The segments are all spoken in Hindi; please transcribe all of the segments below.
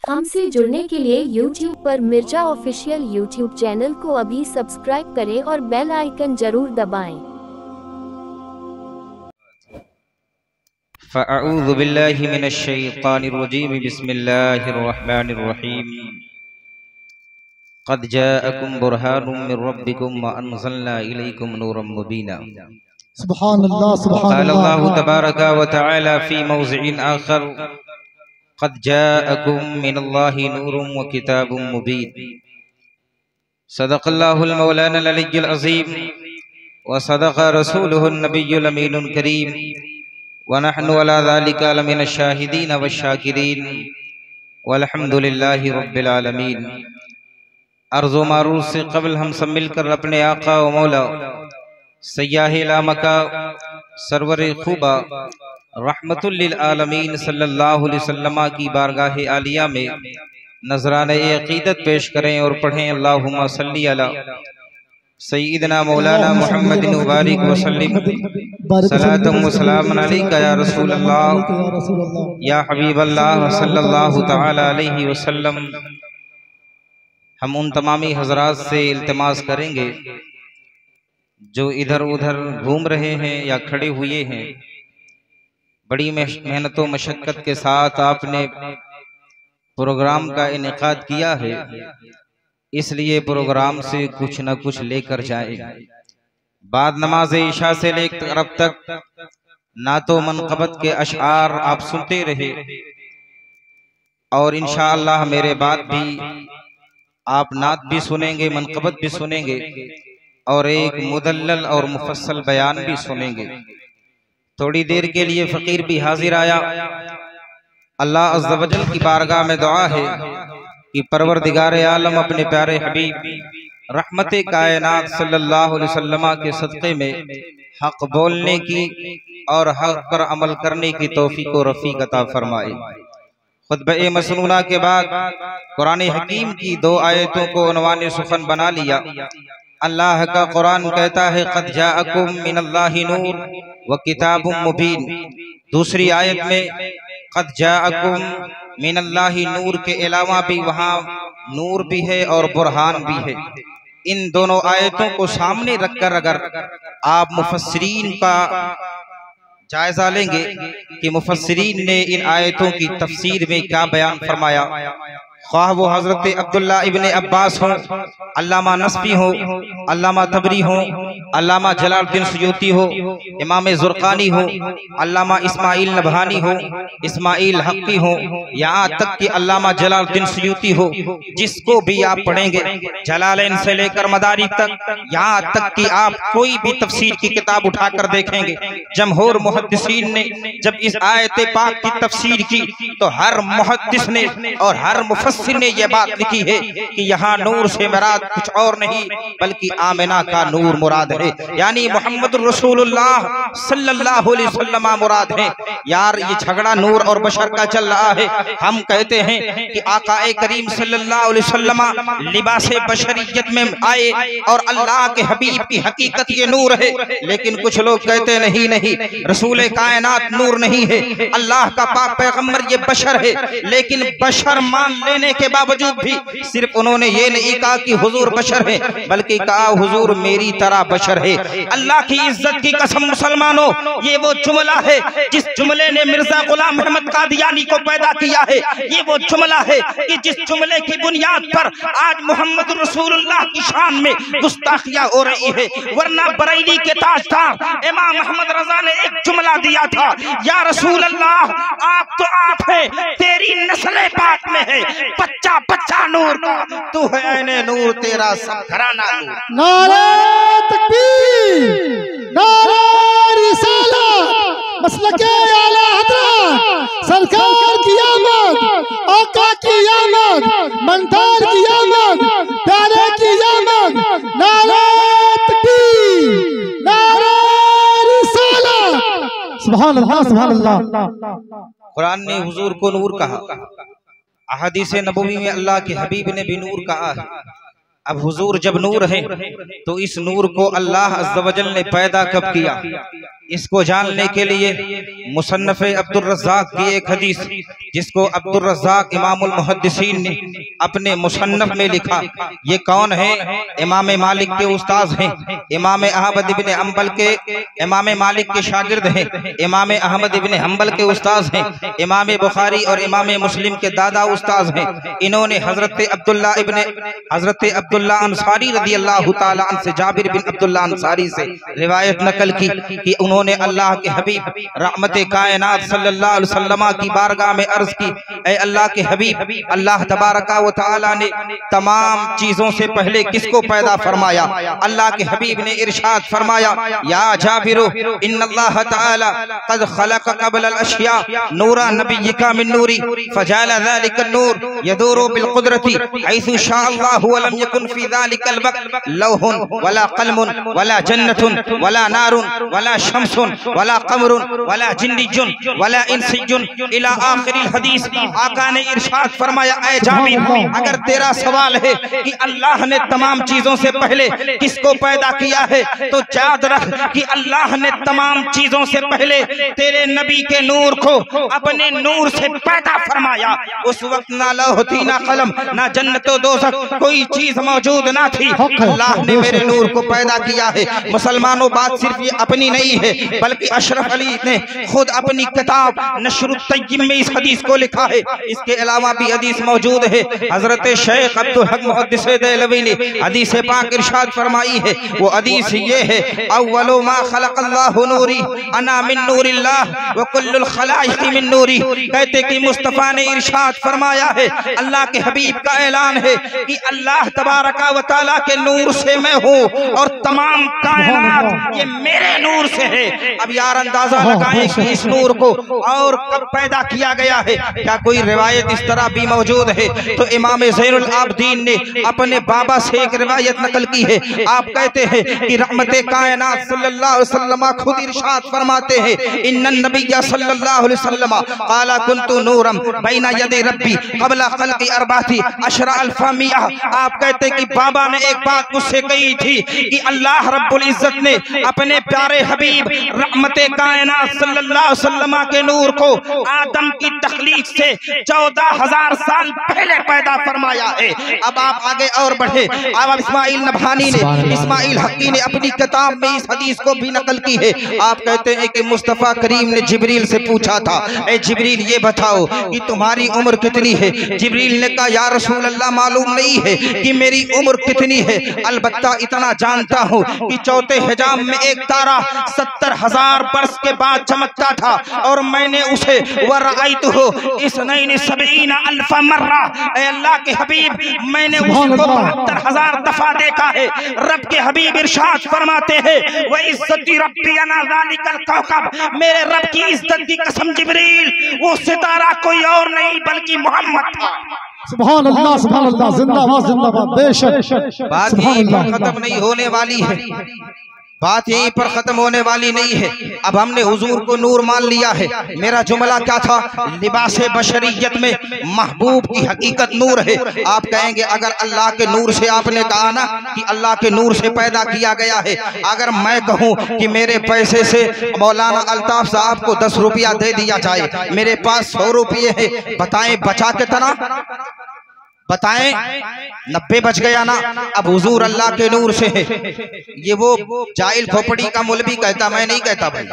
हमसे जुड़ने के लिए YouTube पर मिर्जा ऑफिशियल YouTube चैनल को अभी सब्सक्राइब करें और बेल आइकन जरूर दबाएं। फ़अऊज़ु बिल्लाहि मिनश शैतानिर रजीम बिस्मिल्लाहिर रहमानिर रहीम क़द जाअकुम बुरहानुम मिर रब्बिकुम व अंज़लना इलैकुम नूरम मुबीना। सुब्हानल्लाह क़ाल अल्लाहु तबारक व तआला फ़ी मौज़िइन आख़र क़द जाअकुम मिनल्लाहि नूरुम व किताबुम मुबीन। सदक़ल्लाहुल मौलानाल अलिय्युल अज़ीम व सदक़ रसूलुहुन नबिय्युल अमीनुल करीम व नहनु अला ज़ालिका लमिनश शाहिदीन वश्शाकिरीन वल्हम्दुलिल्लाहि रब्बिल आलमीन। अर्ज़ व मारूफ़ से क़ब्ल हम सब मिलकर अपने आका व मौला सय्याहे लामका सरवर खूबा रहमतुल लिल आलमीन सल्लल्लाहु अलैहि वसल्लम की बारगाह आलिया में नजराने अक़ीदत पेश करें और पढ़ें अल्लाहुम्मा सल्ली अला सय्यिदना मौलाना मुहम्मदिन बारिक व सल्लिम सलातम व सलामन अलैका या रसूल अल्लाह या हबीब अल्लाह सल्लल्लाहु तआला अलैहि वसल्लम। हम उन तमामी हजरात से इल्तिमास करेंगे जो इधर उधर घूम रहे हैं या खड़े हुए हैं, बड़ी मेहनत व मशक्कत के साथ आपने प्रोग्राम का इनेकाद किया है, इसलिए प्रोग्राम से कुछ न कुछ लेकर जाए। बाद नमाज इशा से लेकर अब तक नातो मनक़बत के अशआर आप सुनते रहे और इंशाअल्लाह मेरे बाद भी आप नात भी सुनेंगे, मनक़बत भी सुनेंगे और एक मुदल्लल और मुफस्सल बयान भी सुनेंगे। थोड़ी देर के लिए फ़कीर भी हाजिर आया। अल्लाह अज़्ज़ा वजल की बारगाह में दुआ है कि परवरदिगार आलम अपने प्यारे हबीब रहमते कायनात सल्लल्लाहु अलैहि वसल्लम के सदक़े में हक बोलने की और हक पर अमल करने की तौफीक व रफ़ीक अता फरमाए। खुतबे मसनूना के बाद कुरान हकीम की दो आयतों को उन्वान सुखन बना लिया। अल्लाह का कुरान कहता है क़द जाअकुम मिनल्लाहि नूर व किताबुम मुबीन। दूसरी आयत में क़द जाअकुम मिनल्लाहि नूर के अलावा भी वहाँ नूर भी है और बुरहान भी है। इन दोनों आयतों को सामने रखकर अगर आप मुफस्सिरीन का जायजा लेंगे कि मुफस्सिरीन ने इन आयतों की तफसीर में क्या बयान फरमाया, ख्वाह वो हजरत अब्दुल्ला इब्ने अब्बास हो, अल्लामा नस्फी हो, अल्लामा तबरी हो, अल्लामा जलालुद्दीन सुयूती हो, इमाम ज़ुरक़ानी हो, अल्लामा इस्माइल नबहानी हो, इस्माइल हक़ी हो, यहाँ तक कि अल्लामा जलालुद्दीन सुयूती हो, जिसको भी आप पढ़ेंगे जलालैन से लेकर मदारिक तक, यहाँ तक कि आप कोई भी तफसीर की किताब उठाकर देखेंगे, जमहूर मुहद्दिसीन ने जब इस आयत पाक की तफसीर की तो हर मुहद्दिस ने और हर मुफस्सिर ने यह बात लिखी है कि यहाँ नूर से मुराद कुछ और नहीं बल्कि आमिना का नूर मुराद है, यानी मोहम्मद रसूलुल्लाह सल्लल्लाहु अलैहि वसल्लम मुराद है। यार ये झगड़ा नूर और बशर का चल रहा है। हम कहते हैं कि आकाए करीम सल्लल्लाहु अलैहि वसल्लम लिबासे बशरियत में आए और अल्लाह के हबीब की हकीकत ये नूर है, लेकिन कुछ लोग कहते नहीं रसूल कायनात नूर नहीं है, अल्लाह का पाक पैगंबर ये बशर है। लेकिन बशर मान लेने के बावजूद भी सिर्फ उन्होंने ये नहीं कहा कि हुजूर बशर है, बल्कि कहा हुजूर मेरी तरह बशर है। अल्लाह की इज्जत की कसम मुसलमानों, ये वो जुमला है जिस जुमले ने मिर्जा गुलाम अहमद कादियानी को पैदा किया है। ये वो जुमला है कि जिस जुमले की बुनियाद पर आज मोहम्मद रसूलुल्लाह की शान में गुस्ताखियां हो रही है। वरना बरेली के ताजदार इमाम अहमद रजा ने एक जुमला दिया था, या रसूल अल्लाह आप तो आप है, तेरी नस्ल पाक में है बच्चा बच्चा नूर का, तू है ऐने नूर तेरा सब घराना नूर। नारे तकबीर, नारे रिसालत, मसलके आला हज़रत, सरकार की आमद, आका की आमद, मंदार की आमद, प्यारे की आमद। नारे तकबीर, नारे रिसालत, सुभान अल्लाह सुभान अल्लाह। कुरान ने हुजूर को नूर कहा, अहादीसे नबवी में अल्लाह के हबीब ने भी नूर कहा है। अब हुजूर जब नूर है तो इस नूर को अल्लाह अज़्ज़ा वजल ने पैदा कब किया? इसको जानने के लिए मुसन्नफ अब्दुल रज़्ज़ाक़ की एक हदीस, जिसको अब्दुल रज़्ज़ाक़ इमामुल मुहद्दिसीन ने अपने मुसन्नफ में लिखा। ये कौन है? इमाम मालिक के उस्ताद हैं, इमाम अहमद इब्न हंबल के, इमाम मालिक के शागिर्द हैं, इमाम अहमद इब्न हंबल के उस्ताद हैं, इमाम बुखारी और इमाम मुस्लिम के दादा उस्ताद हैं। इन्होंने हजरत अब्दुल्ला अंसारी रज़ियल्लाहु ताला अन्हु से, जाबिर बिन अब्दुल्ला अंसारी से रिवायत नकल की कि उन्होंने अल्लाह के हबीब रहमत कायनात सल्लल्लाहु अलैहि वसल्लम की बारगाह में अर्ज की, ऐ अल्लाह के हबीब, अल्लाह तबारका व तआला ने तमाम चीजों से पहले किसको पैदा फरमाया? अल्लाह के हबीब ने इरशाद फरमाया, या जाबिरो इन्नल्लाह तआला क़द खलक़ क़ब्ल अल-अश्या नूरा नबिय्यिका मिन नूरी फजाला ज़ालिका नूर यदूरु बिल क़ुदरति हैसु शाअल्लाहु व लम यकुन फी ज़ालिकल वक़्त लौहुन वला क़लमुन वला जन्नतुन वला नारुन वला शम्सुन वला क़मरुन वला जिन्नियुन वला इंसियुन इला आखिरिल हदीस। आका ने इरशाद फरमाया, ऐ जाबिर, अगर तेरा सवाल है कि अल्लाह ने तमाम चीजों से पहले किसको पैदा किया है, तो याद रख कि अल्लाह ने तमाम चीजों से पहले तेरे नबी के नूर को अपने नूर से पैदा फरमाया। उस वक्त ना लौह थी, ना कलम, ना जन्नत व दोज़ख, कोई चीज मौजूद ना थी। अल्लाह ने मेरे नूर को पैदा किया है। मुसलमानों, बात सिर्फ ये अपनी नहीं है, बल्कि अशरफ अली ने खुद अपनी किताब नशरुत तय्यिब में इस हदीस को लिखा है। इसके अलावा भी हदीस मौजूद है। हजरत शेख अब्दुल हक मुहद्दिस देहलवी ने हदीस पाक इरशाद फरमाई है। वो हदीस ये है, अव्वलु मा खलक़ल्लाहु नूरी अना मिन नूरिल्लाह व कुल्लुल खलाइक़ मिन नूरी। कहते कि मुस्तफ़ा ने इरशाद फरमाया है, अल्लाह के हबीब का ऐलान है कि अल्लाह तबारका व तआला के नूर से मैं हूँ और तमाम कायनात ये मेरे नूर से है। अब यार अंदाजा लगाएं कि इस नूर को और कब पैदा किया गया है। क्या कोई रिवायत इस तरह भी मौजूद है? तो इमाम ज़ैनुल आबिदीन ने अपने बाबा से एक रिवायत नकल की है। आप कहते हैं कि रहमत कायनात सल्लल्लाहु अलैहि वसल्लम खुद इरशाद फरमाते हैं, इन्नन नबिय्या सल्लल्लाहु अलैहि वसल्लम क़ाला कुन्तु नूरम बैना यदे रब्बी क़ब्ला ख़ल्क़ि अर्बाती अशरा अल्फ़ा मिया। आप कहते कि बाबा ने एक बात मुझसे कही थी कि अल्लाह रब्बुल इज़्ज़त ने अपने प्यारे हबीब रहमत कायनात सल्लल्लाहु अलैहि वसल्लम के नूर को आदम की तख्लीक से 14,000 साल पहले पैदा फरमाया है। अब आप आगे और बढ़े। अब इस्माइल नबहानी ने, इस्माइल हक्की ने अपनी किताब में इस हदीस को भी नकल की है। आप कहते हैं कि मुस्तफ़ा करीम ने जिब्रील से पूछा था, ए जिब्रील ये बताओ कि तुम्हारी उम्र कितनी है? जिब्रील ने कहा, या रसूल अल्लाह मालूम नहीं है कि मेरी उम्र कितनी है, अलबत्ता इतना जानता हूँ कि चौथे हिजाब में एक तारा 70,000 वर्ष के बाद चमकता था और मैंने उसे वरअयतुहु इसनैनि सबईना अल्फ़ मर्रा। ऐ अल्लाह के हबीब, मैंने उसको 72,000 दफा देखा है। रब के हबीब इरशाद फरमाते हैं, व इज़्ज़ति रब्बी अना ज़ालिकल कौकब, मेरे रब की इज्जत की कसम जिब्रील, वो सितारा कोई और नहीं बल्कि मोहम्मद था। सुभान अल्लाह, सुभान अल्लाह, जिंदाबाद जिंदाबाद। बेशक बात यहीं पर खत्म नहीं होने वाली है, बात यहीं पर खत्म होने वाली नहीं है। अब हमने हुजूर को नूर मान लिया है। मेरा जुमला क्या था? लिबासे बशरियत में महबूब की हकीकत नूर है। आप कहेंगे अगर अल्लाह के नूर से, आपने कहा ना कि अल्लाह के नूर से पैदा किया गया है, अगर मैं कहूँ कि मेरे पैसे से मौलाना अल्ताफ साहब को 10 रुपया दे दिया जाए, मेरे पास 100 रुपये है, बताएं बचा कितना? बताएं 90 बच गया ना। अब हुजूर अल्लाह के नूर से है। ये वो जाहिल खोपड़ी का मौलवी कहता, मैं नहीं कहता भाई।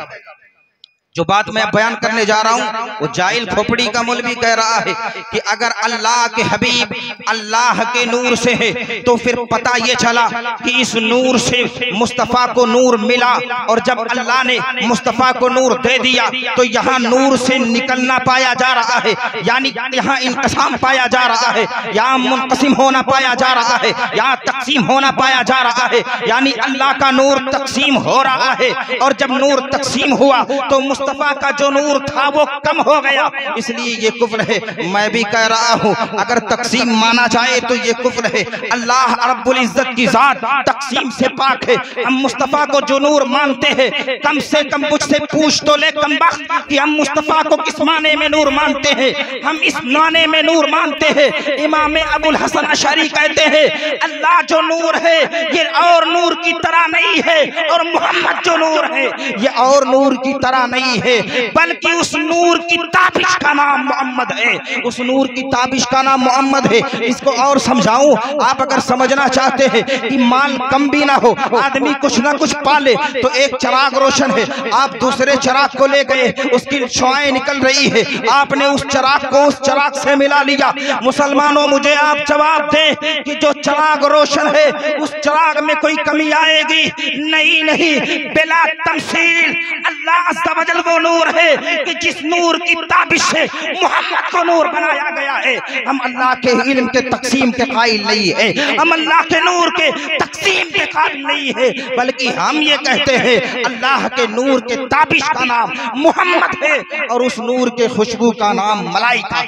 जो बात मैं बयान करने जा रहा हूँ वो जाहिल खोपड़ी का मौलवी कह रहा है कि अगर अल्लाह के हबीब अल्लाह के नूर से है तो फिर पता ये चला कि इस नूर से मुस्तफ़ा को नूर मिला, और जब अल्लाह ने मुस्तफ़ा को नूर दे दिया तो यहाँ नूर से निकलना पाया जा रहा है, यानी यहाँ इंक़िसाम पाया जा रहा है, यहाँ मुनक़सिम होना पाया जा रहा है, यहाँ तक़सीम होना पाया जा रहा है, यानी अल्लाह का नूर तक़सीम हो रहा है। और जब नूर तक़सीम हुआ तो मुस्तफा का जो नूर था वो कम हो गया, इसलिए ये कुफ्र है। मैं भी कह रहा हूँ अगर तकसीम माना जाए तो ये कुफ्र है। अल्लाह रब्बुल इज्जत की जात तकसीम से पाक है। हम मुस्तफा को जो नूर मानते हैं, कम से कम मुझसे पूछ तो ले कमबख्त कि हम मुस्तफा को किस माने में नूर मानते हैं। हम इस माने में नूर मानते हैं, इमाम अबुल हसन अशरी कहते हैं अल्लाह जो नूर है ये और नूर की तरह नहीं है, और मोहम्मद जो नूर है ये और नूर की तरह नहीं है, बल्कि उस नूर की ताबिश का नाम मोहम्मद है। उस नूर की ताबिश का नाम मोहम्मद है। इसको और समझाऊं, आप अगर समझना चाहते हैं कि माल कम भी ना हो, आदमी कुछ ना कुछ पाले, तो एक चिराग रोशन है, आप दूसरे चिराग को ले गए, उसकी शुआएं निकल रही है, आपने उस चिराग को उस चिराग से मिला लिया। मुसलमानों मुझे आप जवाब दें कि जो चिराग रोशन है उस चिराग में कोई कमी आएगी? नहीं नहीं, बिला तमसील अल्लाह अज़्ज़ा वजल वो नूर है कि जिस नूर की ताबिश से मोहम्मद को नूर बनाया गया है। हम अल्लाह के इल्म के तकसीम के कायल नहीं है, हम अल्लाह के नूर के तकसीम के कायल नहीं है, बल्कि हम ये कहते हैं अल्लाह के नूर के ताबिश का नाम मोहम्मद है और उस नूर के खुशबू का नाम मलाइका।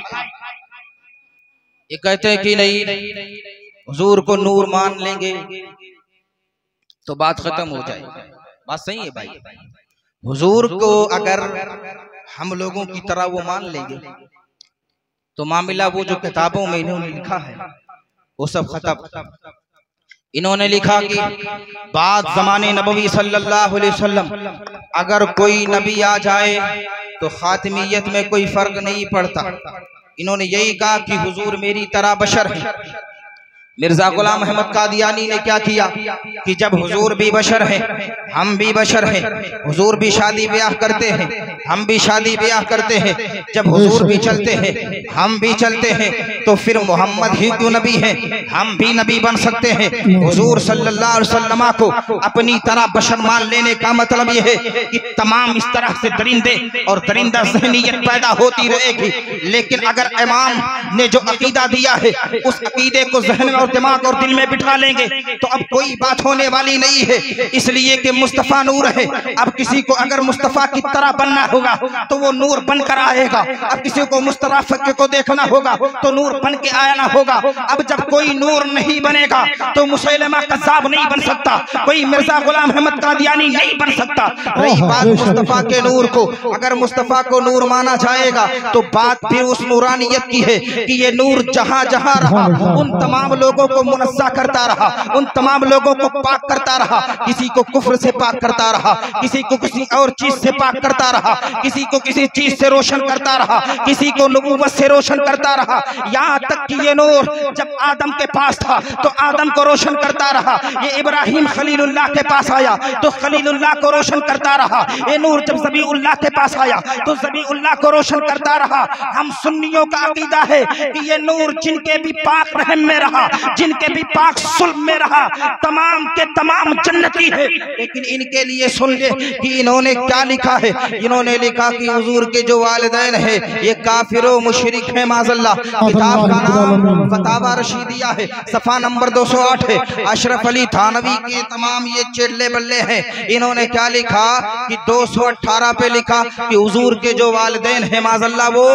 ये कहते हैं कि नहीं हुजूर को नूर मान लेंगे तो बात खत्म हो जाएगी। बात सही है भाई, हुजूर को अगर हम लोगों की तरह वो मान लेंगे तो मामला वो जो किताबों में इन्होंने लिखा है वो सब खत्म। इन्होंने लिखा कि बाद ज़माने नबवी सल्लल्लाहु अलैहि वसल्लम अगर कोई नबी आ जाए तो खातिमियत में कोई फर्क नहीं पड़ता। इन्होंने यही कहा कि हुजूर मेरी तरह बशर है। मिर्जा गुलाम अहमद कादियानी ने क्या किया कि जब हुजूर भी बशर हैं, हम भी बशर हैं, हुजूर भी शादी ब्याह करते हैं, हम भी शादी ब्याह करते हैं, जब हुजूर भी चलते हैं हम भी चलते हैं, तो फिर मोहम्मद ही क्यों नबी हैं, हम भी नबी बन सकते हैं। हुजूर सल्लल्लाहु अलैहि वसल्लम को अपनी तरह बशर मान लेने का मतलब यह है कि तमाम इस तरह से दरिंदे और दरिंदा ज़हनियत पैदा होती रहेगी। लेकिन अगर इमाम ने जो अकीदा दिया है उस अकीदे को ज़हन और दिमाग और दिल में बिठा लेंगे तो अब कोई बात होने वाली नहीं है, इसलिए कि मुस्तफ़ा नूर है। अब किसी को अगर मुस्तफ़ा की तरह बनना होगा तो वो नूर बनकर आएगा। अब किसी को मुस्तफ़ा को देखना होगा तो नूर बन के आना होगा। अब जब कोई नूर नहीं बनेगा तो मुसैलमा कज़्ज़ाब नहीं बन सकता, कोई मिर्जा गुलाम अहमद कादियानी नहीं बन सकता। रही बात मुस्तफ़ा के नूर को, अगर मुस्तफ़ा को नूर माना जाएगा तो बात फिर उस नूरानियत की है कि ये नूर जहां जहां रहा उन तमाम लोगों को मुनज़्ज़ा करता रहा, उन तमाम लोगों को पाक करता रहा। किसी को कुफ्र से पाक करता रहा, किसी को किसी और चीज से पाक करता रहा, किसी को किसी चीज से रोशन करता रहा, किसी को नबूवत से रोशन करता रहा। यहाँ तक कि ये नूर जब आदम के पास था तो आदम को रोशन करता रहा, ये इब्राहिम खलीलुल्लाह के पास आया तो खलीलुल्लाह को रोशन करता रहा, ये नूर जब ज़बीउल्लाह के पास आया तो ज़बीउल्लाह को रोशन करता रहा। हम सुन्नियों का अकीदा है कि ये नूर जिनके भी पाक रहम में रहा, जिनके भी पाक सुल्ब में रहा, तमाम के तमाम जन्नती है। लेकिन इनके लिए सुन ले कि इन्होंने क्या लिखा है। इन्होंने लिखा कि हुजूर के जो वालिदैन है ये काफिर व मुशरिक है माज़ल्लाह। किताब का नाम फतावा रशीदिया है, सफ़ा नंबर 208 है। अशरफ अली थानवी के तमाम ये चिल्ले बल्ले हैं। इन्होंने क्या लिखा कि 218 पे लिखा कि हुजूर के जो वालिदैन है माज़ल्लाह वो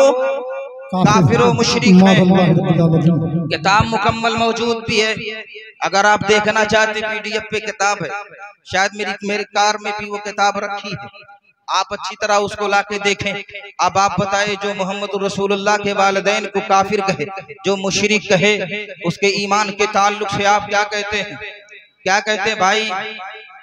काफिर व मुशरिक है। किताब मुकम्मल मौजूद भी है, अगर आप देखना चाहते PDF पे किताब है, शायद मेरी कार में भी वो किताब रखी है, आप अच्छी तरह उसको लाके देखें। अब आप बताएं जो मोहम्मद रसूलुल्लाह के वालिदैन को काफिर कहे, जो मुशरिक कहे, उसके ईमान के ताल्लुक से आप क्या कहते हैं? क्या कहते हैं भाई?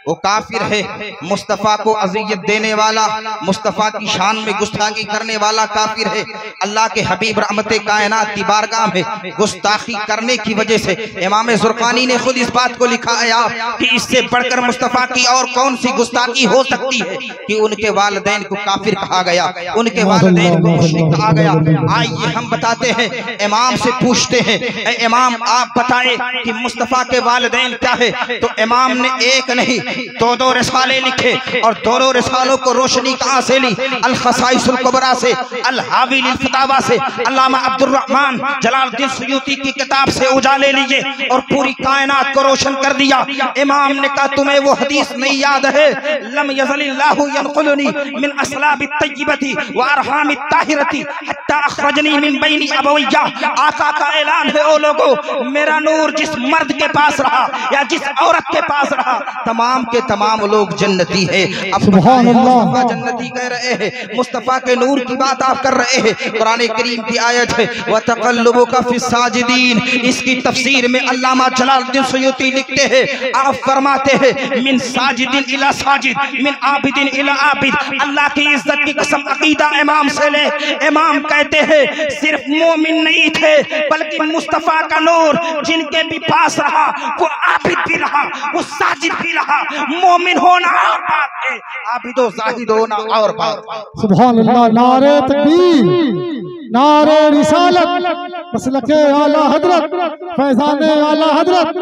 वो काफिर है, मुस्तफ़ा को अज़ियत देने वाला, मुस्तफ़ा की शान में गुस्ताखी करने वाला काफिर है। अल्लाह के हबीब रहमते कायनात की बारगाह में गुस्ताखी करने की वजह से इमाम ज़ुरक़ानी ने खुद इस बात को लिखा है कि इससे बढ़कर मुस्तफ़ा की और कौन सी गुस्ताखी हो सकती है कि उनके वालिदैन को काफिर कहा गया, उनके वालिदैन को मुशरिक कहा गया। आइए हम बताते हैं, इमाम से पूछते हैं, इमाम आप बताएं कि मुस्तफ़ा के वालिदैन क्या है? तो इमाम ने एक नहीं दो दो रिसाले लिखे और दोनों रिसालों को रोशनी कहाँ से ली? अल खसाइसुल कुबरा से, अल हावी लिल फतावा से, अल्लामा अब्दुर्रहमान जलालुद्दीन सुयूती की किताब से उजाले लिए और पूरी कायनात को रोशन कर दिया। इमाम ने कहा तुम्हें वो हदीस नहीं याद है? लम यज़लिल्लाहु यनकुलनी मिन अस्लाबित तय्यबती व अरहामित ताहिरती हत्ता अखरजनी मिन बैनी अबवैया। आका का ऐलान है, ओ लोगों, मेरा नूर जिस मर्द के पास रहा या जिस औरत के पास रहा, तमाम के तमाम लोग जन्नती है। अब सुभान अल्लाह, मुस्तफा जन्नती कह रहे हैं, मुस्तफा के नूर की बात आप कर रहे हैं। कुरान करीम की आयत है व तक़ल्लुबुका फिस साजिदीन, इसकी तफसीर में अल्लामा जलालुद्दीन सुयूती लिखते हैं, आप फरमाते हैं मिन साजिदिन इला साजिद, मिन आबिदिन इला आबिद। अल्लाह की इज्जत की कसम अकीदा इमाम से ले। इमाम कहते हैं सिर्फ मोमिन नहीं थे बल्कि मुस्तफा का नूर जिनके भी पास रहा वो आबिद भी रहा, वो साजिद भी रहा। मोमिन होना और बात है, आबिदो जाहिद होना और बात है। सुभान अल्लाह। नारे तकबीर, नारे रिसालत, मसलके आला हजरत, फैजाने आला हजरत,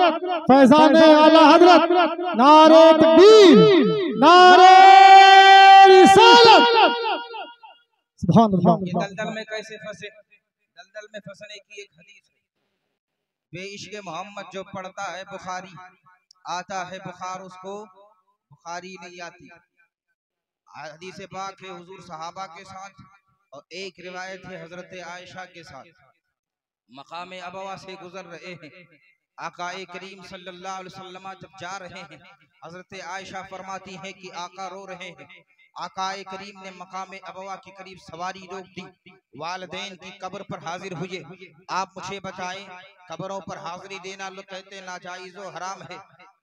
फैजाने आला हजरत। नारे तकबीर, नारे रिसालत। सुभान अल्लाह। ये दलदल में कैसे फंसे? दलदल में फंसने की एक हदीस है, बेइश्क़ मोहम्मद जो पढ़ता है बुखारी आता है बुखार, उसको बुखारी नहीं आती। हदीस पाक है हुजूर सहाबा के साथ और एक रिवायत है हजरत आयशा के साथ। मकाम अबवा से गुजर रहे हैं, आकाए करीम सल्लल्लाहु अलैहि वसल्लम जब जा रहे हैं, हजरत आयशा फरमाती हैं कि आका रो रहे हैं। आकाए करीम ने मकाम अबवा के करीब सवारी रोक दी, वालिदैन की कब्र पर हाजिर हुए। आप मुझे बताएं, कब्रों पर हाजिरी देना लोग कहते हैं नाजायज व हराम है,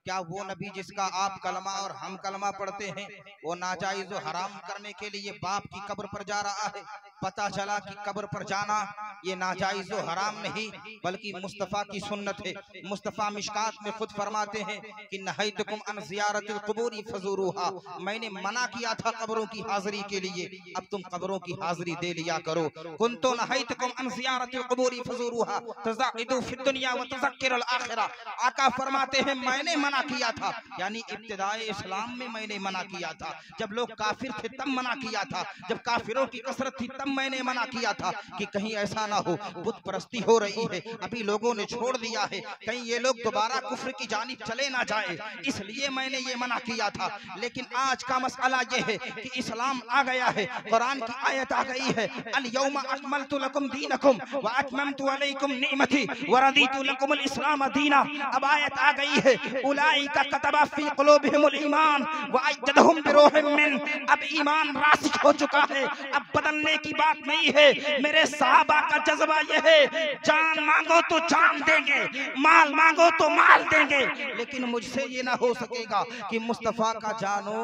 क्या वो नबी जिसका आप कलमा और हम कलमा पढ़ते हैं वो नाजायज व हराम करने के लिए बाप की कब्र पर जा रहा है? पता चला कि कब्र पर जाना ये नाजायज व हराम नहीं बल्कि मुस्तफ़ा की सुन्नत है। मुस्तफ़ा मिशकात में खुद फरमाते हैं कि नहैतुकुम अन ज़ियारतिल क़ुबूरी फज़ूरूहा, मैंने मना किया था कब्रों की हाजिरी के लिए, अब तुम कब्रों की हाजिरी दे लिया करो। कुन्तु नहैतुकुम अन ज़ियारतिल क़ुबूरी फज़ूरूहा तज़ाकिदू फ़िद दुनिया व तुज़क्किरुल आखिरा। आका फरमाते हैं मैंने मना किया था, यानी इब्तिदाए इस्लाम में मैंने मना किया था, जब लोग काफिर थे तब मना किया था, जब काफिरों की कसरत थी तब मैंने मना किया था कि कहीं ऐसा ना हो बुत परस्ती हो रही है, अभी लोगों ने छोड़ दिया है, कहीं ये लोग दोबारा कुफ्र की जानिब चले ना जाए, इसलिए मैंने ये मना किया था। लेकिन आज का मसला ये है कि इस्लाम आ गया है, कुरान की आयत आ गई है, अल यौमा अकमलतु लकुम दीनकुम व अतममतु अलैकुम निअमती व रदीतु लकुमुल इस्लाम दीना। अब आयत आ गई है उलाइका कतबा फी कुलूबिहिमुल ईमान व अय्यदहुम बिरूहिम मिन। अब ईमान रासिख हो चुका है, अब बदलने की बात नहीं है। मेरे सहाबा का जज्बा यह है, जान मांगो तो जान देंगे, माल मांगो तो माल देंगे, लेकिन मुझसे ये ना हो सकेगा कि मुस्तफा का जानो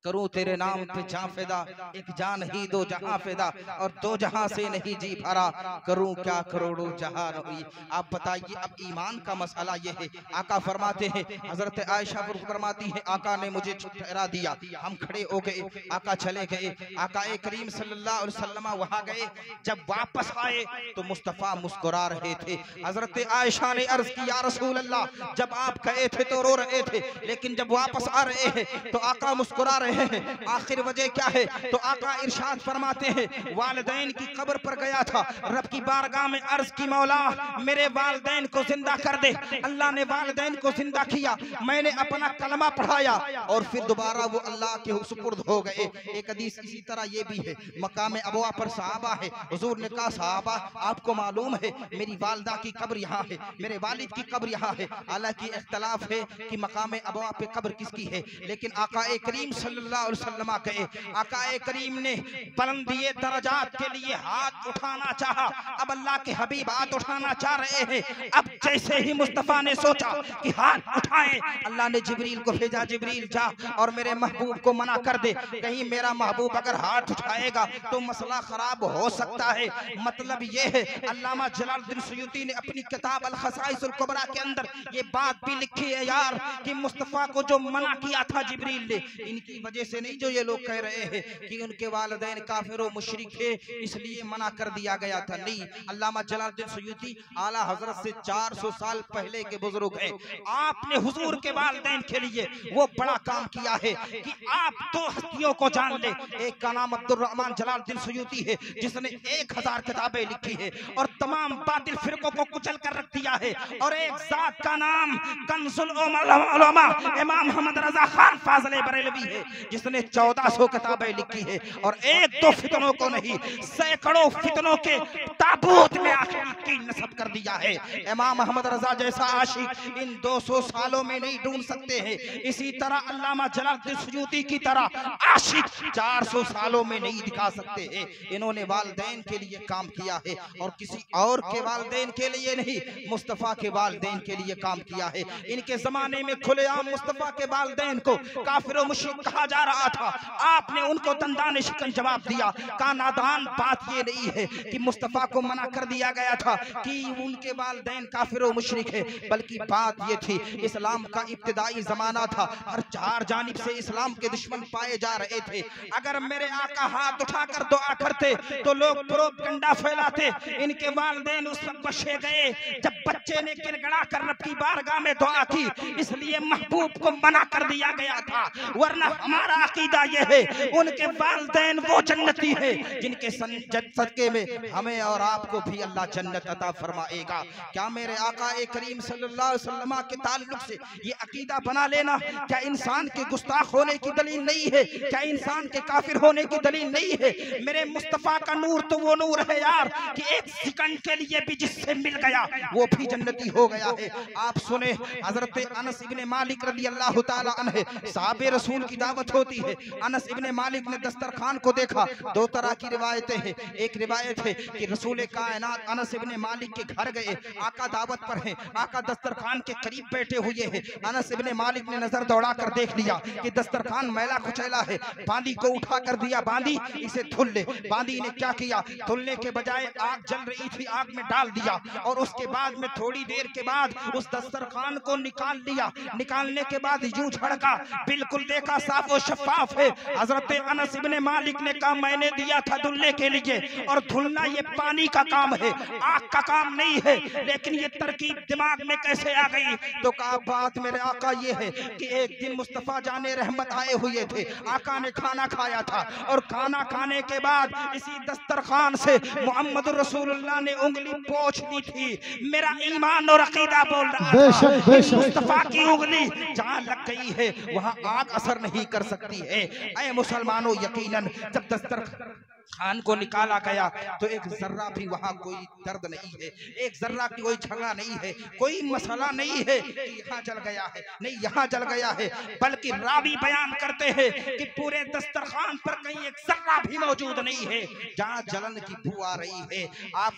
करूं तेरे नाम पे जान फिदा, एक जान ही दो जहां फिदा और दो जहां से नहीं जी भरा, करूं क्या करोड़ों जहां हुई। आप बताइए अब ईमान का मसला ये है। आका फरमाते हैं, हजरत आयशा फरमाती है, आका ने मुझे ठहरा दिया, हम खड़े हो गए, आका चले गए। आका करीम सल्लल्लाहु अलैहि वसल्लम वहां गए, जब वापस आए तो मुस्तफा मुस्कुरा रहे थे। हजरत आयशा ने अर्ज की, या रसूल अल्लाह, जब आप गए थे तो रो रहे थे, लेकिन जब वापस आ रहे हैं तो आका मुस्कुरा रहे हैं, आखिर वजह क्या है? तो आका इरशाद फरमाते हैं, वालिदैन की कब्र पर गया था, रब की बारगाह में अर्ज की, मौला मेरे वालिदैन को जिंदा कर दे। अल्लाह ने वालिदैन को जिंदा किया, मैंने अपना कलमा पढ़ाया और फिर दोबारा वो अल्लाह के सुपुर्द हो गए। एक हदीस इसी तरह ये भी है, मकाम अबवा पर सहाबा है, हुजूर ने कहा सहाबा आपको मालूम है मेरी वालदा की कब्र यहाँ है, मेरे वालिद की कब्र यहाँ है। हालांकि इख्तलाफ है कि मकाम अबवा पे कब्र किसकी है, लेकिन आका करीम सल्लल्लाहु अलैहि वसल्लम कहे, आका करीम ने बुलंदिए दरजात के लिए हाथ उठाना चाहा। अब अल्लाह के हबीब हाथ उठाना चाह रहे हैं। अब जैसे ही मुस्तफा ने सोचा कि हाथ उठाएं, अल्लाह ने जिब्रील को भेजा, जिब्रील जा और मेरे महबूब को मना कर दे, कहीं मेरा महबूब अगर हाथ उठाएगा तो मसला खराब हो सकता है। मतलब ये है, अल्लामा जलालुद्दीन सुयूती ने अपनी किताब अल खसाइसुल कुबरा के अंदर ये बात भी लिखी है यार कि मुस्तफा को जो मना किया था जिब्रील ने, इनकी वजह वजह से नहीं जो ये लोग कह रहे हैं कि उनके वालिदैन काफिर और मुशरिक थे इसलिए मना कर दिया गया था। नहीं, अल्लामा जलालुद्दीन सुयूती आला हजरत से 400 साल पहले के बुजुर्ग हैं। आपने हुजूर के वालिदैन के लिए वो बड़ा काम किया है कि आप दो हस्तियों को जान ले। एक का नाम अब्दुल रहमान जलालुद्दीन सुयूती है जिसने 1000 किताबें लिखी है और तमाम बातिल फिरकों को कुचल कर रख दिया है, और एक जात का नाम कंजुल उलमा इमाम मोहम्मद रजा खान फाजले बरेलवी है जिसने 1400 किताबें लिखी है, और एक दो फितनों को नहीं सैकड़ों फितनों के ताबूत में आखिरी नस्ब कर दिया है। इमाम मोहम्मद रजा जैसा आशिक इन 200 सालों में नहीं ढूंढ सकते हैं, इसी तरह अल्लामा जलालुद्दीन सुयूती की तरह आशिक 400 सालों में नहीं दिखा सकते हैं। इन्होंने वालिदैन के लिए काम किया है और किसी और के वालिदैन के लिए नहीं, मुस्तफा के वालिदैन के लिए काम किया है। इनके जमाने में खुलेआम मुस्तफा के वालिदैन को काफिर और मुशरिक कहा जा रहा था, आपने उनको दंदाने शिकन जवाब दिया। का नादान बात ये नहीं है कि मुस्तफा को मना कर दिया गया था कि उनके वालिदैन काफिर और मुशरिक है, बल्कि बात ये थी इस्लाम का इब्तिदाई जमाना था, हर चार जानिब से इस्लाम के दुश्मन पाए जा रहे थे। अगर मेरे आका हाथ उठाकर दुआ करते तो लोग प्रोपगंडा फैलाते, इनके वालिदैन उस वक्त बख्शे गए जब बच्चे ने गिड़गिड़ा कर रब की बारगाह में दुआ की, इसलिए महबूब को मना कर दिया गया था। वरना हमारा अकीदा यह है उनके वालिदैन वो जन्नती है जिनके सदके में हमें और आपको भी अल्लाह जन्नत अता फरमाएगा। क्या मेरे आका करीम सल्लल्लाहु अलैहि वसल्लम के ताल्लुक से ये अकीदा बना लेना क्या इंसान के गुस्ताख होने की दलील नहीं है? क्या इंसान के काफिर होने की दलील नहीं है? मेरे मुस्तफा का नूर तो वो नूर है यार कि एक सेकंड के लिए भी जिससे मिल गया वो भी जन्नती हो गया है। आप सुने हजरत अनस इब्ने मालिक रज़ी अल्लाह ताला अन्हु साहबे रसूल की दावत होती है। अनस इब्ने मालिक ने दस्तरखान को देखा। दो तरह की रिवायतें हैं। एक रिवायत है कि रसूल कायनात अनस इब्ने मालिक के घर गए, आका दावत पर हैं, आका दस्तरखान के करीब बैठे हुए हैं। अनस इब्ने मालिक ने नजर दौड़ा कर देख लिया कि दस्तरखान मैला कुचैला है। बांदी को उठा कर दिया, बांदी इसे धुल ले। बांदी ने क्या किया, धुलने के बजाय आग जल रही थी, आग में डाल दिया और उसके बाद में थोड़ी देर के बाद उस दस्तरखान को निकाल लिया। निकालने के बाद यूं झड़का, बिल्कुल देखा साफ और शफाफ है। हजरत अनस इब्ने मालिक ने कहा मैंने दिया था धुलने के लिए, और धुलना ये पानी का काम है, आग का काम नहीं है। लेकिन ये तरकीब दिमाग में कैसे आ गई? तो कहा बात मेरे आका ये है कि एक दिन मुस्तफा जाने रहमत आए हुए थे, आका ने खाना खाया था और खाना खाने के बाद इसी दस्तरखान से मोहम्मद रसूलुल्लाह ने उंगली पोंछ दी थी। मेरा ईमान और अकीदा बोल रहा था मुस्तफा की उंगली जहां लग गई है वहां आग असर नहीं कर सकती है। ऐ मुसलमानों, यकीनन जब दस्तरखान को निकाला गया तो एक जर्रा भी वहां कोई दर्द नहीं है, एक जर्रा की कोई झगड़ा नहीं है, कोई मसला नहीं है कि यहाँ जल गया है, नहीं यहाँ जल गया है, बल्कि रावी बयान करते हैं कि पूरे दस्तरखान पर कहीं एक जर्रा भी मौजूद नहीं है जहाँ जलन की बू आ रही है। आप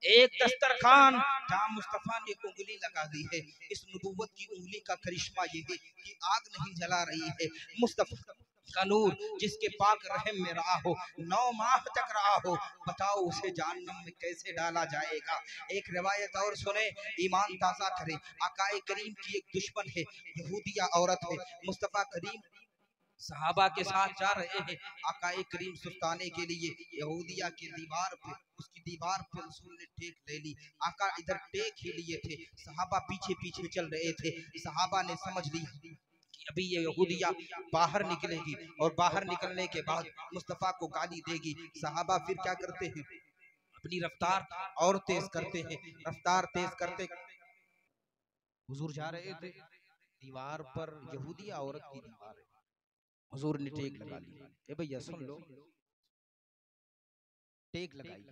एक दस्तरखान जहाँ मुस्तफा ने उंगली लगा दी है। इस नबूवत की उंगली का करिश्मा ये है कि आग नहीं जला रही है, मुस्तफा का नूर जिसके पाक रहम में रहा हो, 9 माह तक रहा हो, बताओ उसे जहन्नम में कैसे डाला जाएगा। एक रिवायत और सुने, ईमान ताज़ा करे। आकाए करीम की एक दुश्मन है, यहूदिया औरत है। मुस्तफा करीम सहाबा के साथ जा रहे हैं, आकाए करीम सुस्ताने के लिए यहूदिया की दीवार पे, उसकी दीवार पे रसूल ने टेक ले ली। आका इधर टेक ही लिए थे, सहाबा पीछे पीछे चल रहे थे। सहाबा ने समझ ली कि अभी ये यहूदिया बाहर निकलेगी और बाहर निकलने के बाद मुस्तफा को गाली देगी। सहाबा फिर क्या करते हैं, अपनी रफ्तार और तेज करते हैं। रफ्तार तेज करते हुजूर जा रहे थे, दीवार पर यहूदिया औरत की दीवार है, हुजूर ने टेक लगा ली। ए भैया सुन लो, टेक लगाई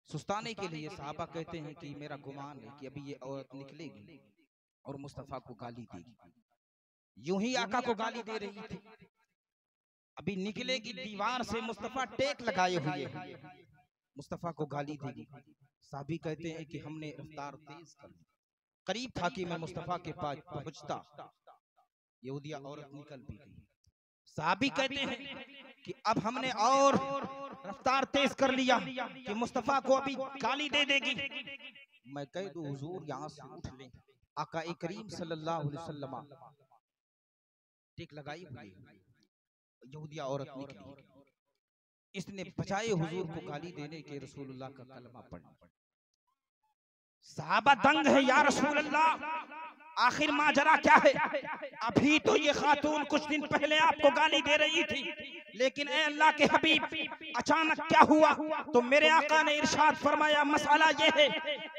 सुस्ताने के लिए। सहाबा कहते हैं कि मेरा गुमान है कि अभी ये औरत निकलेगी और मुस्तफा को गाली देगी। यूं ही आका को गाली दे रही थी, अभी निकलेगी दीवार से, मुस्तफा टेक लगाए हुए हैं, मुस्तफा को गाली देगी। साहबी कहते हैं कि हमने रफ्तार तेज कर दी, करीब था कि मैं मुस्तफा के पास पहुंचता, यहूदिया औरत निकल भी गई। साहबी कहते हैं कि अब हमने और रफ्तार तेज कर लिया कि मुस्तफा को अभी गाली दे देगी। मैं कह दूं हुजूर यहाँ से उठ लें। आका करीम सल्लल्लाहु अलैहि वसल्लम टेक लगाई हुई यहूदिया औरत निकली, इसने बचाए हुजूर को गाली देने के रसूलुल्लाह का कलमा पढ़ा। सहाबा दंग है, या रसूल अल्लाह आखिर माजरा क्या है? अभी तो ये खातून कुछ दिन पहले आपको गाली दे रही थी, लेकिन ए अल्लाह के हबीब अचानक क्या हुआ? तो मेरे आका ने इरशाद फरमाया, मसाला ये है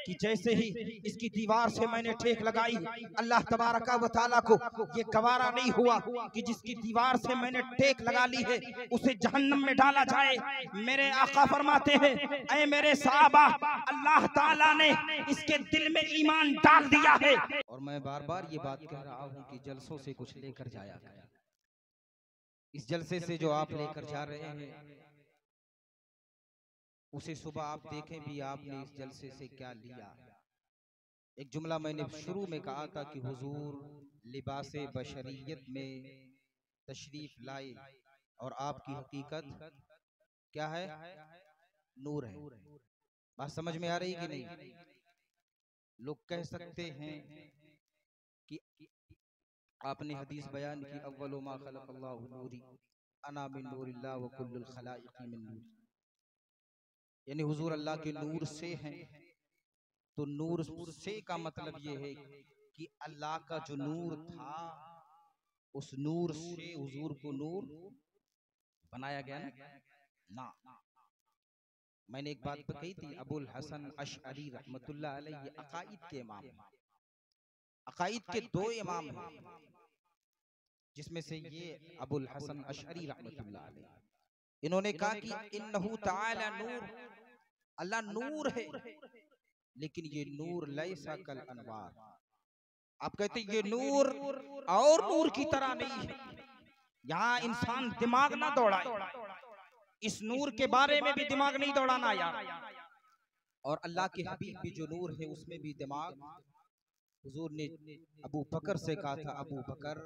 कि जैसे ही इसकी दीवार से मैंने टेक लगाई, अल्लाह तबारका व तआला को ये गवारा नहीं हुआ कि जिसकी दीवार से मैंने टेक लगा ली है उसे जहन्नम में डाला जाए। मेरे आका फरमाते हैं, ऐ मेरे सहाबा, अल्लाह ताला ने इसके दिल में ईमान डाल दिया है। और मैं बार बार ये बात कह रहा हूँ कि जलसों से कुछ लेकर जाया गया। इस जलसे से जो आप लेकर जा रहे हैं उसे सुबह आप देखें भी आपने इस जलसे से क्या लिया। एक जुमला मैंने शुरू में कहा था कि हुजूर लिबासे बशरियत में तशरीफ लाए और आपकी हकीकत क्या है? नूर है। बात समझ में आ रही कि नहीं? लोग कह सकते हैं कि आपने हदीस बयान की, अव्वलु मा खलक़ल्लाहु नूरी अना मिन नूरिल्लाह व कुल्लुल खलाइक़ि मिन नूर, यानी हुजूर अल्लाह के नूर से हैं। तो नूर से का मतलब ये है कि अल्लाह का जो नूर था उस नूर से हुजूर को नूर बनाया गया ना। मैंने एक बात तो कही थी, अबुल हसन अशअरी रहमतुल्लाह अलैहि ये अकाईद के इमाम हैं। अकाईद के दो इमाम हैं, जिसमें से ये अबुल हसन अशअरी रहमतुल्लाह अलैहि, इन्होंने कहा कि इन्नहु तआला नूर, अल्लाह नूर है, लेकिन ये नूर लैसा कल अनवार। आप कहते ये नूर और नूर की तरह नहीं है। यहाँ इंसान दिमाग ना दौड़ाए, इस नूर के बारे में भी दिमाग नहीं दौड़ाना यार। और अल्लाह के हबीब भी जो नूर है उसमें भी दिमाग। हुजूर ने अबू बकर से कहा था, अबू बकर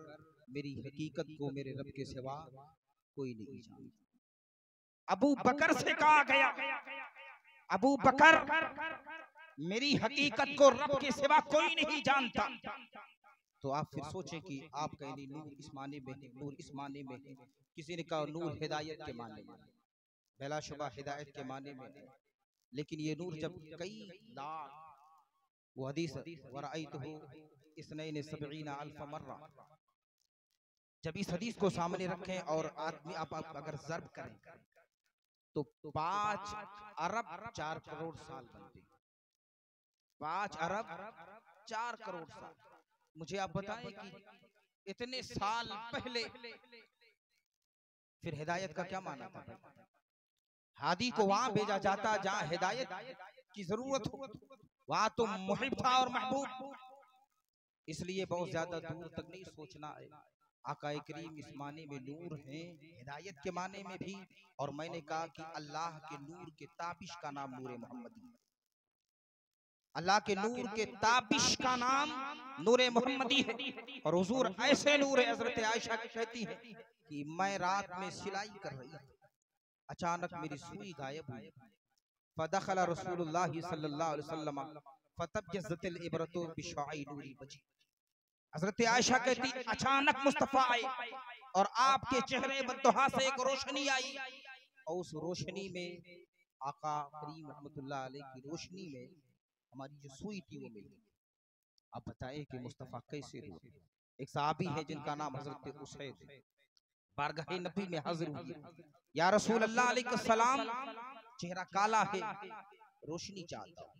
मेरी हकीकत को मेरे रब के सिवा कोई नहीं जानता। अबू बकर से कहा गया, अबू बकर मेरी हकीकत को रब के सिवा कोई नहीं जानता। तो आप फिर सोचें कि आप कहें नूर इस माने में है, नूर इस माने में है। किसी ने कहा नूर हिदायत के माने में, बेलाशुबा हिदायत के माने में है। लेकिन ये नूर जब कई लाख, वो हदीस वराइतहु इस्नैन सबईना अल्फ मर्रा, जब इस हदीस को सामने रखें और आदमी आप अगर ज़र्ब करें तो 5 अरब 4 करोड़ साल बनते। 5 अरब 4 करोड़ साल। मुझे आप बताएं कि इतने साल पहले फिर हिदायत का क्या माना था? हादी को वहां भेजा जाता जहां हिदायत की जरूरत हो, वहां तो मुहिब था और महबूब। इसलिए बहुत ज्यादा दूर तक नहीं सोचना है। आकाए करीम इस माने में नूर हैं, हिदायत के माने में भी। और मैंने कहा कि अल्लाह के नूर के ताबिश का नाम नूर मोहम्मदी। अल्लाह के नूर के ताबिश का नाम नूर मोहम्मदी है। और हुजूर ऐसे नूर है, हजरत आयशा कहती है कि मैं रात में सिलाई कर रही थी, अचानक मेरी सुई गायब हुई। फदखल रसूलुल्लाह सल्लल्लाहु अलैहि वसल्लम फतबयज़तिल इबरतु बिशआई नूरी वजी। हजरत आयशा कहती अचानक मुस्तफा आए और आपके चेहरे बद्दुहा से एक रोशनी आई, और उस रोशनी में आका करीम रहमतुल्लाह अलैहि की रोशनी में हमारी जो सुई थी वो मिल गई। अब बताएं कि मुस्तफा कैसे हुए। एक सहाबी है जिनका नाम हजरत उसैद है, बारगाह नबी में हाजिर हुई, या रसूल अल्लाह अलैहिस्सलाम चेहरा काला है, रोशनी चाहता हूं।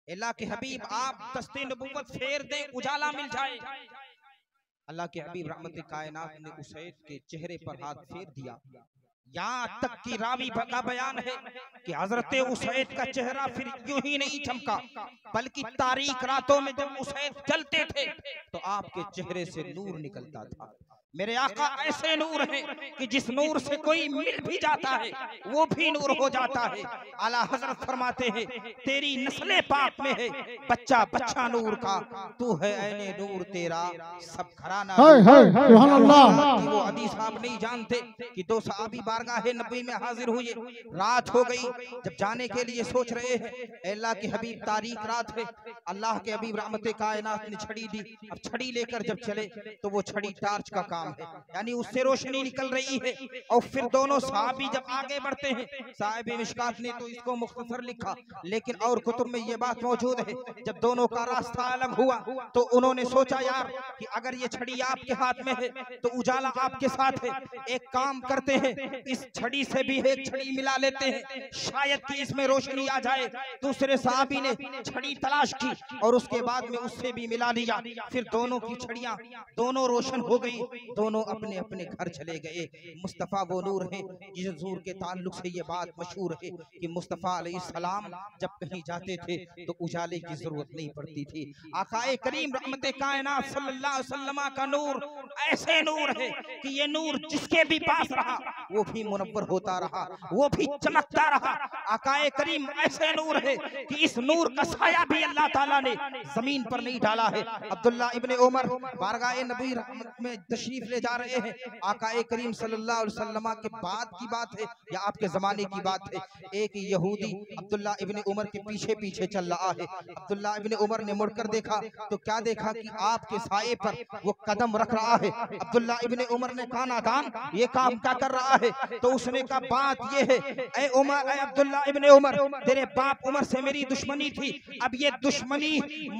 अल्लाह के हबीब आप दस्ते नबुव्वत फेर दें, उजाला मिल जाए। अल्लाह के हबीब रहमत कायनात ने उसैद के चेहरे पर हाथ फेर दिया। यहाँ तक की रावी का बयान है कि हजरत उसैद का चेहरा फिर यूं ही नहीं चमका, बल्कि तारीक रातों में जब उसैद चलते थे तो आपके चेहरे से नूर निकलता था। मेरे आका ऐसे नूर हैं कि जिस नूर से कोई मिल भी जाता है वो भी नूर हो जाता है। आला हजरत फरमाते हैं तेरी नस्ले पाक में है बच्चा बच्चा नूर का, तू है ऐने नूर तेरा सब घराना। सुभान अल्लाह। वो हदीस आप नहीं जानते कि 2 सहाबी बारगाह नबी में हाजिर हुए, रात हो गई, जब जाने के लिए सोच रहे हैं, अल्लाह के हबीब तारीक रात है, अल्लाह के हबीब रहमत कायनात ने छड़ी दी। अब छड़ी लेकर जब चले तो वो छड़ी टार्च का काम है, यानी उससे रोशनी निकल रही है। और फिर दोनों सहाबी जब आगे बढ़ते हैं, साहिब मिशकात ने तो इसको मुख्तसर लिखा, लेकिन और कुतुब में ये बात मौजूद है, जब दोनों का रास्ता अलग हुआ तो उन्होंने सोचा यार कि अगर ये छड़ी आपके हाथ में है तो उजाला आपके साथ है, एक काम करते हैं, इस छड़ी से भी एक छड़ी मिला लेते हैं, शायद कि इसमें रोशनी आ जाए। दूसरे सहाबी ने छड़ी तलाश की और उसके बाद में उससे भी मिला लिया, फिर दोनों की छड़ियां दोनों रोशन हो गई, दोनों अपने अपने घर चले गए। मुस्तफ़ा वो नूर है जिस हुजूर के ताल्लुक से ये बात मशहूर है कि मुस्तफ़ा अलैहिस्सलाम जब कहीं जाते थे तो उजाले की जरूरत नहीं पड़ती थी। आकाए करीम रहमते कायनात सल्लल्लाहु अलैहि वसल्लम का नूर ऐसे नूर है कि ये नूर जिसके भी पास रहा वो भी मुनव्वर होता रहा, वो भी चमकता रहा। आकाए करीम ऐसे नूर है कि इस नूर का साया भी अल्लाह ताला ने जमीन पर नहीं डाला है। अब्दुल्ला इब्ने उमर बारगाह नबी रहमत में तशरीफ ले जा रहे हैं, आकाए करीम सल्लल्लाहु अलैहि वसल्लम के बाद की बात है या आपके जमाने की बात है। एक यहूदी अब्दुल्ला इब्ने उमर के पीछे पीछे चल रहा है। अब्दुल्ला इब्ने उमर ने मुड़कर देखा तो क्या देखा कि आपके साये पर वो कदम रख रहा है। अब्दुल्ला इब्ने उमर ने कहा नादान ये काम क्या कर रहा है? तो उसने कहा बात ये है ऐ उमर, ऐ अब्दुल्ला इब्ने उमर, तेरे बाप उमर से मेरी दुश्मनी थी, अब ये दुश्मनी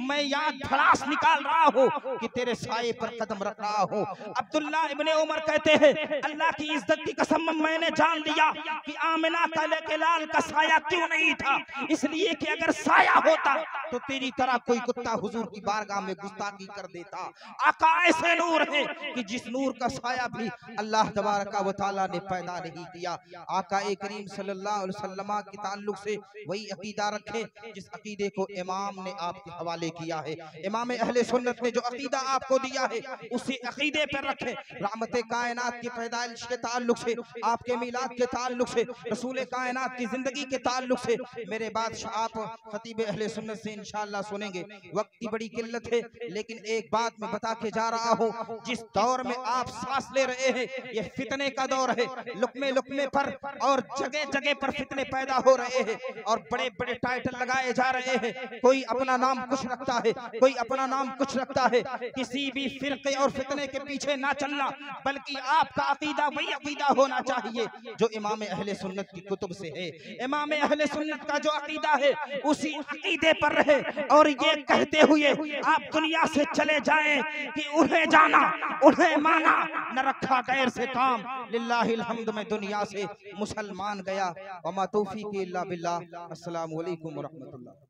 मैं यहाँ धड़ास निकाल रहा हूँ कि तेरे साये पर कदम रख रहा हूँ। अब्दुल्ला इब्ने उमर कहते हैं अल्लाह की इज्जत की कसम मैंने जान लिया कि आमिना के लाल का साया क्यों नहीं था, इसलिए कि अगर साया होता तो तेरी तरह कोई कुत्ता हुजूर की बारगाह में गुस्ताखी कर देता। आका ऐसे नूर है कि जिस नूर का साया भी अल्लाह तबारक व तआला ने पैदा नहीं किया। आका करीम सल्लल्लाहु अलैहि वसल्लम के ताल्लुक से वही अकीदा रखें जिस अकीदे को इमाम ने आपके हवाले किया है। इमाम अहले सुन्नत ने जो अकीदा आपको दिया है उसी अकीदे पर रखें। रहमत कायनात की पैदाइश के ताल्लुक से, आपके मिलाद के ताल्लुक से, रसूल कायनात की जिंदगी के ताल्लुक से मेरे बादशाह आप खतीब अहले सुन्नत से इंशाअल्लाह सुनेंगे। वक्त की बड़ी किल्लत है लेकिन एक बात मैं बता के जा रहा हूँ, जिस दौर में आप सांस ले रहे हैं ये फितने का दौर है। लुकमे लुकमे पर और जगह जगह पर फितने पैदा हो रहे हैं और बड़े बड़े टाइटल लगाए जा रहे हैं। कोई अपना नाम कुछ रखता है, कोई अपना नाम कुछ रखता है। किसी भी फिरके और फितने के पीछे ना चलना, बल्कि आपका अकीदा वही अकीदा होना चाहिए जो इमाम अहले सुन्नत की कुतुब से है। इमाम अहले सुन्नत का जो अकीदा है उसी अकीदे पर रहे और ये कहते हुए आप दुनिया से चले जाएं कि उन्हें जाना उन्हें माना, न रखा गैर से काम। लिल्लाहिल हम्द में दुनिया से मुसलमान गया, वमा तौफीक इल्ला बिल्लाह। अस्सलामु अलैकुम व रहमतुल्लाह।